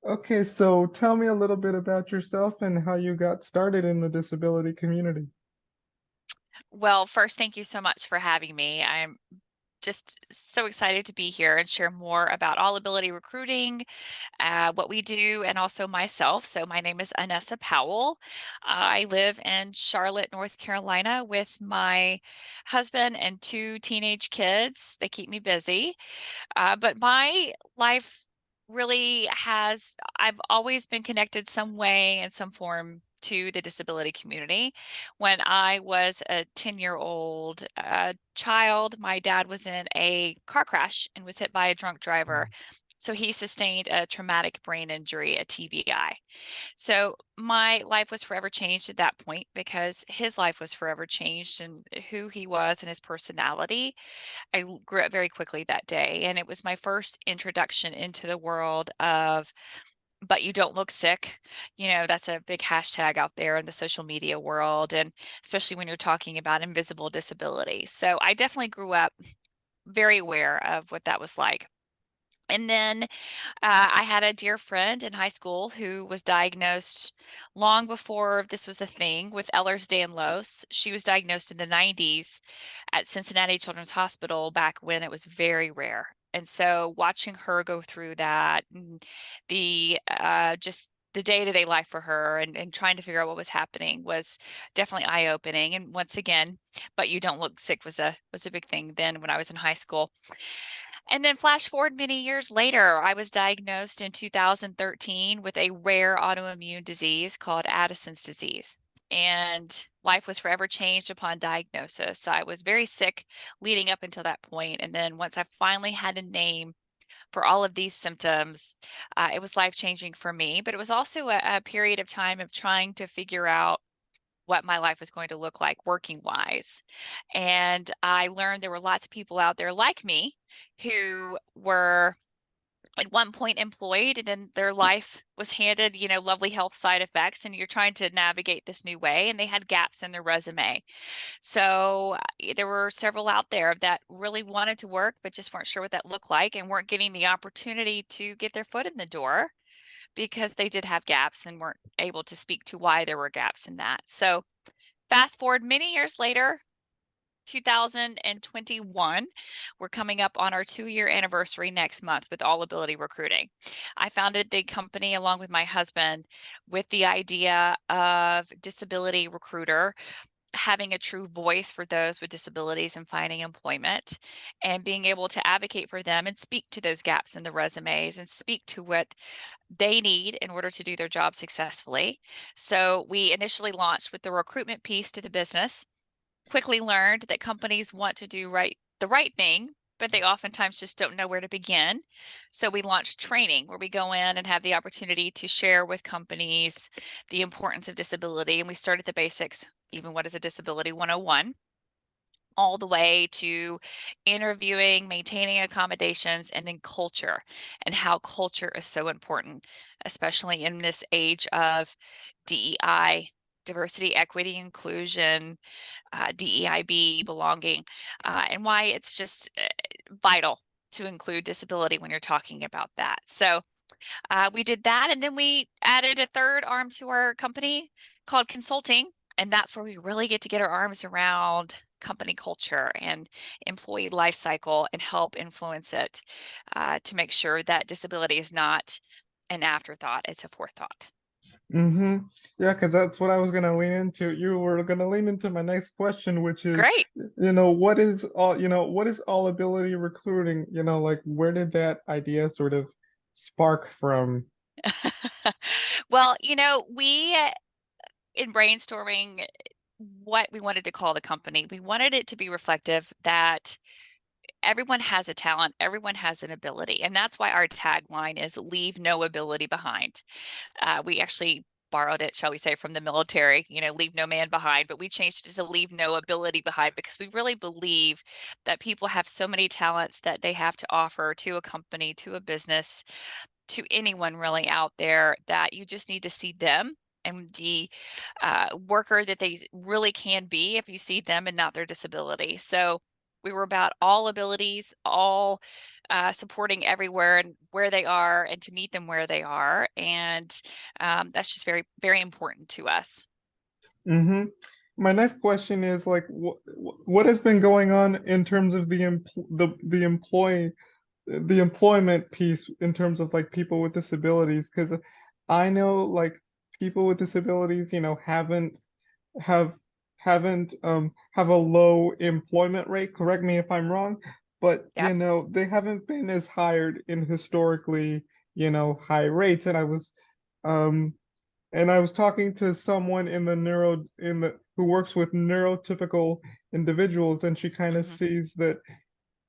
Okay, so tell me a little bit about yourself and how you got started in the disability community. Well, first, thank you so much for having me. I'm just so excited to be here and share more about All Ability Recruiting, what we do, and also myself. So, my name is Anessa Powell. I live in Charlotte, North Carolina, with my husband and two teenage kids. They keep me busy. But my life really I've always been connected some way in some form to the disability community. When I was a 10-year-old child, my dad was in a car crash and was hit by a drunk driver. So he sustained a traumatic brain injury, a TBI. So my life was forever changed at that point because his life was forever changed and who he was and his personality. Grew up very quickly that day, and it was my first introduction into the world of "but you don't look sick." That's a big hashtag out there in the social media world, and especially when you're talking about invisible disability. So I definitely grew up very aware of what that was like. And then I had a dear friend in high school who was diagnosed long before this was a thing with Ehlers-Danlos. She was diagnosed in the 90s at Cincinnati Children's Hospital back when it was very rare. And so watching her go through that and just the day-to-day life for her and trying to figure out what was happening was definitely eye-opening. And once again, but you don't look sick was a big thing then when I was in high school. And then flash forward many years later, I was diagnosed in 2013 with a rare autoimmune disease called Addison's disease. And life was forever changed upon diagnosis. I was very sick leading up until that point. And then once I finally had a name for all of these symptoms, it was life changing for me. But it was also a period of time of trying to figure out what my life was going to look like working wise. And I learned there were lots of people out there like me who were at one point employed and then their life was handed, lovely health side effects and you're trying to navigate this new way and they had gaps in their resume. So there were several out there that really wanted to work but just weren't sure what that looked like and weren't getting the opportunity to get their foot in the door because they did have gaps and weren't able to speak to why there were gaps in that. So fast forward many years later, 2021, we're coming up on our 2-year anniversary next month with All Ability Recruiting. I founded the company along with my husband with the idea of disability recruiter, having a true voice for those with disabilities and finding employment and being able to advocate for them and speak to those gaps in the resumes and speak to what they need in order to do their job successfully. So we initially launched with the recruitment piece to the business, quickly learned that companies want to do the right thing, but they oftentimes just don't know where to begin. So we launched training where we go in and have the opportunity to share with companies the importance of disability. And we start at the basics, even what is a disability 101, all the way to interviewing, maintaining accommodations, and then culture and how culture is so important, especially in this age of DEI, diversity, equity, inclusion, DEIB, belonging, and why it's just vital to include disability when you're talking about that. So we did that, and then we added a third arm to our company called consulting, and that's where we really get to get our arms around company culture and employee life cycle and help influence it to make sure that disability is not an afterthought, it's a forethought. Mm-hmm. Yeah, because that's what I was gonna lean into. You were gonna lean into my next question, which is, Great. what is all ability recruiting? Like where did that idea sort of spark from? Well, we in brainstorming what we wanted to call the company, we wanted it to be reflective that everyone has a talent, everyone has an ability. And that's why our tagline is leave no ability behind. We actually borrowed it, shall we say, from the military, leave no man behind, but we changed it to leave no ability behind because we really believe that people have so many talents that they have to offer to a company, to a business, to anyone really out there that you just need to see them and the worker that they really can be if you see them and not their disability. So We were about all abilities, all supporting everywhere and where they are and to meet them where they are. And that's just very, very important to us. Mm-hmm. My next question is like, what has been going on in terms of the employment piece in terms of like people with disabilities? Because I know like people with disabilities, have have a low employment rate. Correct me if I'm wrong, but Yep. they haven't been as hired in historically, high rates. Um and I was talking to someone in the neuro in the who works with neurotypical individuals, and she kind of Hmm. sees that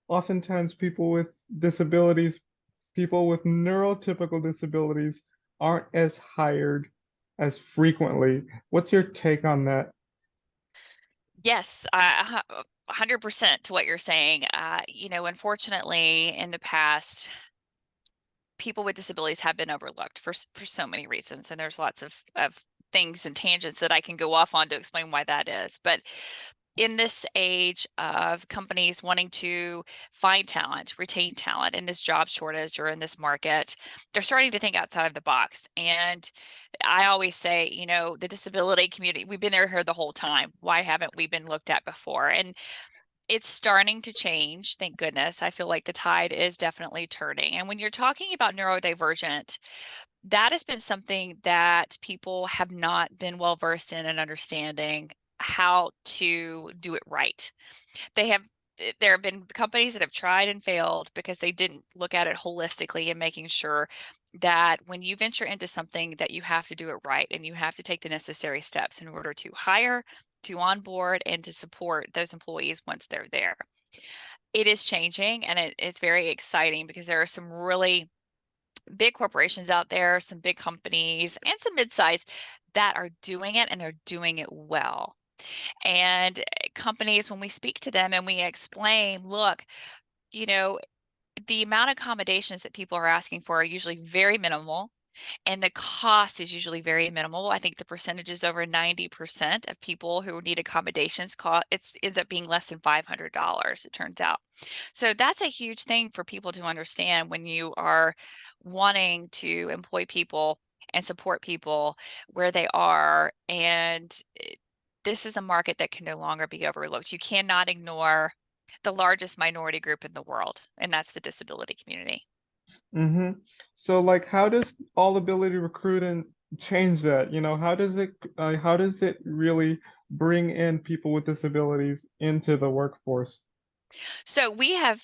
oftentimes people with neurotypical disabilities aren't as hired as frequently. What's your take on that? Yes, 100% to what you're saying. Unfortunately, in the past, people with disabilities have been overlooked for so many reasons, and there's lots of things and tangents that I can go off on to explain why that is. But in this age of companies wanting to find talent, retain talent in this job shortage or in this market, they're starting to think outside of the box. And I always say, the disability community, we've been there here the whole time. Why haven't we been looked at before? And it's starting to change, thank goodness. I feel like the tide is definitely turning. And when you're talking about neurodivergent, that has been something that people have not been well versed in and understanding how to do it right. They have there have been companies that have tried and failed because they didn't look at it holistically and making sure that when you venture into something that you have to do it right and you have to take the necessary steps in order to hire, to onboard, and to support those employees once they're there. It is changing and it's very exciting because there are some really big corporations out there, some big companies and some mid-size that are doing it and they're doing it well. And companies, when we speak to them and we explain, look, you know, the amount of accommodations that people are asking for are usually very minimal and the cost is usually very minimal. I think the percentage is over 90% of people who need accommodations cost it ends up being less than $500, it turns out. So that's a huge thing for people to understand when you are wanting to employ people and support people where they are. And this is a market that can no longer be overlooked. You cannot ignore the largest minority group in the world, and that's the disability community. Hmm. So like how does all ability recruiting change that? How does it really bring in people with disabilities into the workforce? So we have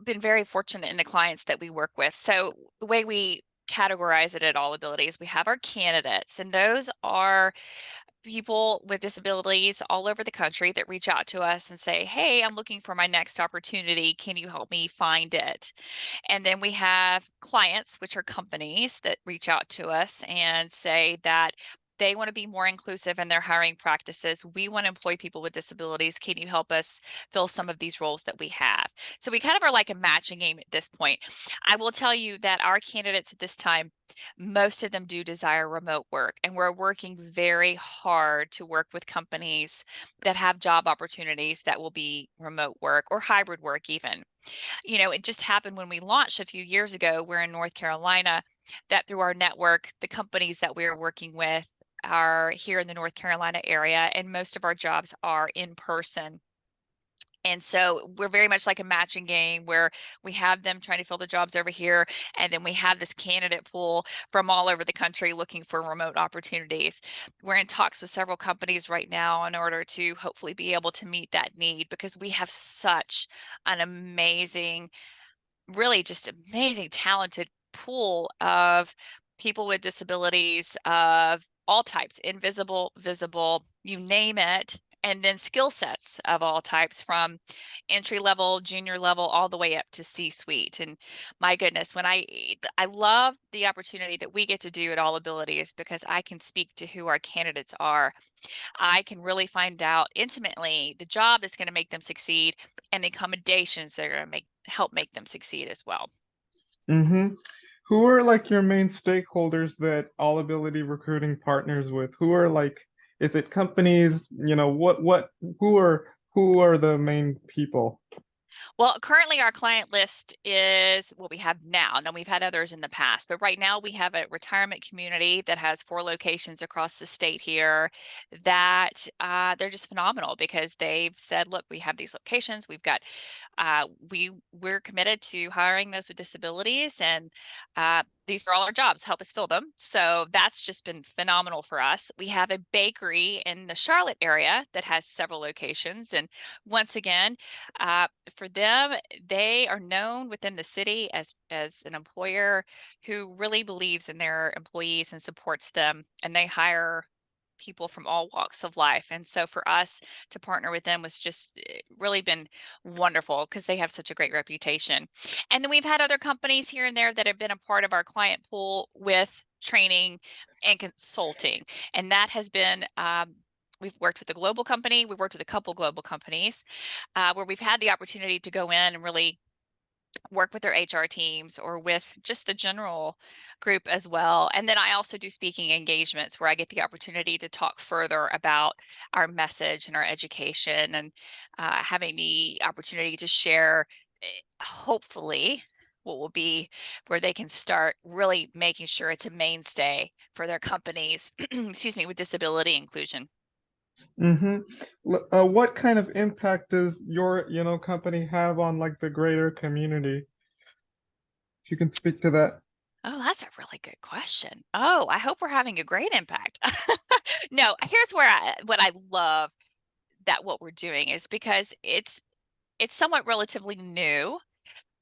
been very fortunate in the clients that we work with. So the way we categorize it at All Abilities, we have our candidates, and those are people with disabilities all over the country that reach out to us and say, "Hey, I'm looking for my next opportunity. Can you help me find it?" And then we have clients, which are companies that reach out to us and say that they want to be more inclusive in their hiring practices. We want to employ people with disabilities. Can you help us fill some of these roles that we have? So we kind of are like a matching game at this point. I will tell you that our candidates at this time, most of them do desire remote work, and we're working very hard to work with companies that have job opportunities that will be remote work or hybrid work even. It just happened when we launched a few years ago. We're in North Carolina, that through our network, the companies that we're working with are here in the North Carolina area, and most of our jobs are in person. And so we're very much like a matching game where we have them trying to fill the jobs over here, and then we have this candidate pool from all over the country looking for remote opportunities. We're in talks with several companies right now in order to hopefully be able to meet that need because we have such an amazing, really just amazing talented pool of people with disabilities of all types, invisible, visible, you name it, and then skill sets of all types from entry level, junior level, all the way up to C-suite. And my goodness, when I love the opportunity that we get to do at All Abilities because I can speak to who our candidates are. I can really find out intimately the job that's going to make them succeed and the accommodations that are going to help make them succeed as well. Hmm. Who are like your main stakeholders that all ability recruiting partners with? Who are like, is it companies? Who are the main people? Well, currently our client list is what we have now. Now we've had others in the past, but right now we have a retirement community that has 4 locations across the state here that they're just phenomenal because they've said, look, we have these locations. We've got we're committed to hiring those with disabilities, and these are all our jobs. Help us fill them. So that's just been phenomenal for us. We have a bakery in the Charlotte area that has several locations, and once again, for them, they are known within the city as an employer who really believes in their employees and supports them, and they hire people from all walks of life. And so for us to partner with them was just really been wonderful because they have such a great reputation. And then we've had other companies here and there that have been a part of our client pool with training and consulting. And that has been we've worked with a global company. We've worked with a couple global companies where we've had the opportunity to go in and really work with their HR teams or with just the general group as well. And then I also do speaking engagements where I get the opportunity to talk further about our message and our education, and having the opportunity to share, hopefully, what will be where they can start really making sure it's a mainstay for their companies, excuse me, with disability inclusion. Mm-hmm. What kind of impact does your, company have on like the greater community? If you can speak to that. Oh, that's a really good question. Oh, I hope we're having a great impact. No, here's where what I love that what we're doing is because it's somewhat relatively new.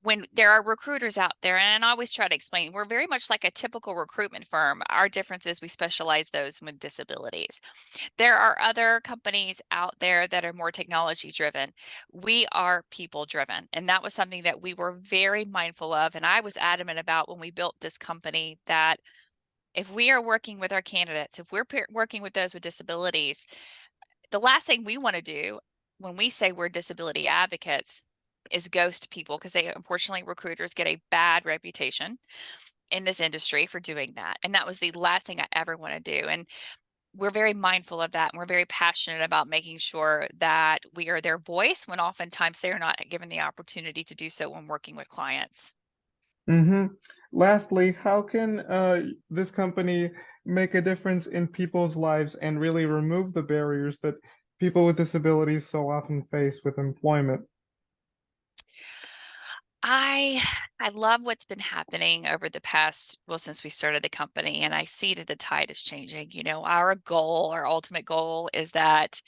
When there are recruiters out there, and I always try to explain, we're very much like a typical recruitment firm. Our difference is we specialize those with disabilities. There are other companies out there that are more technology driven. We are people driven. And that was something that we were very mindful of. And I was adamant about when we built this company that if we are working with our candidates, if we're working with those with disabilities, the last thing we want to do when we say we're disability advocates is ghost people, because they unfortunately recruiters get a bad reputation in this industry for doing that. And that was the last thing I ever want to do. And we're very mindful of that. And we're very passionate about making sure that we are their voice when oftentimes they're not given the opportunity to do so when working with clients. Mm-hmm. Lastly, how can this company make a difference in people's lives and really remove the barriers that people with disabilities so often face with employment? I I love what's been happening over the past, well, since we started the company, and I see that the tide is changing. Our goal, our ultimate goal is that,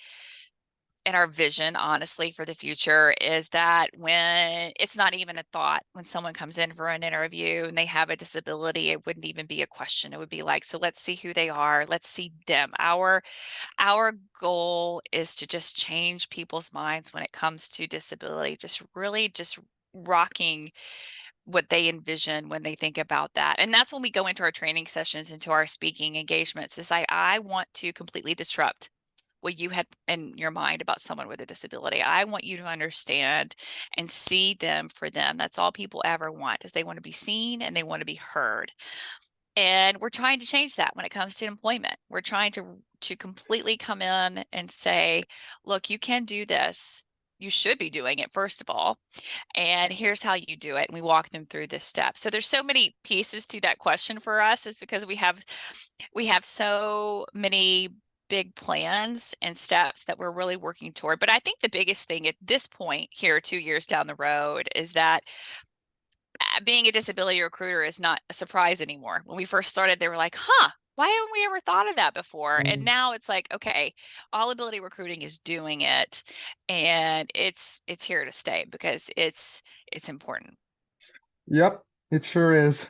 and our vision, honestly, for the future is that when it's not even a thought, when someone comes in for an interview and they have a disability, it wouldn't even be a question. It would be like, so let's see who they are. Let's see them. Our goal is to just change people's minds when it comes to disability, just really just rocking what they envision when they think about that. And that's when we go into our training sessions, into our speaking engagements, is I want to completely disrupt what you had in your mind about someone with a disability. I want you to understand and see them for them. That's all people ever want, is they want to be seen and they want to be heard. And we're trying to change that when it comes to employment. We're trying to completely come in and say, look, you can do this. You should be doing it, first of all, and here's how you do it. And we walk them through this step. So there's so many pieces to that question for us, is because we have so many big plans and steps that we're really working toward. But I think the biggest thing at this point here, 2 years down the road, is that being a disability recruiter is not a surprise anymore. When we first started, they were like, huh, why haven't we ever thought of that before? And Mm. now it's like, okay, all ability recruiting is doing it, and it's here to stay because it's important. Yep, it sure is.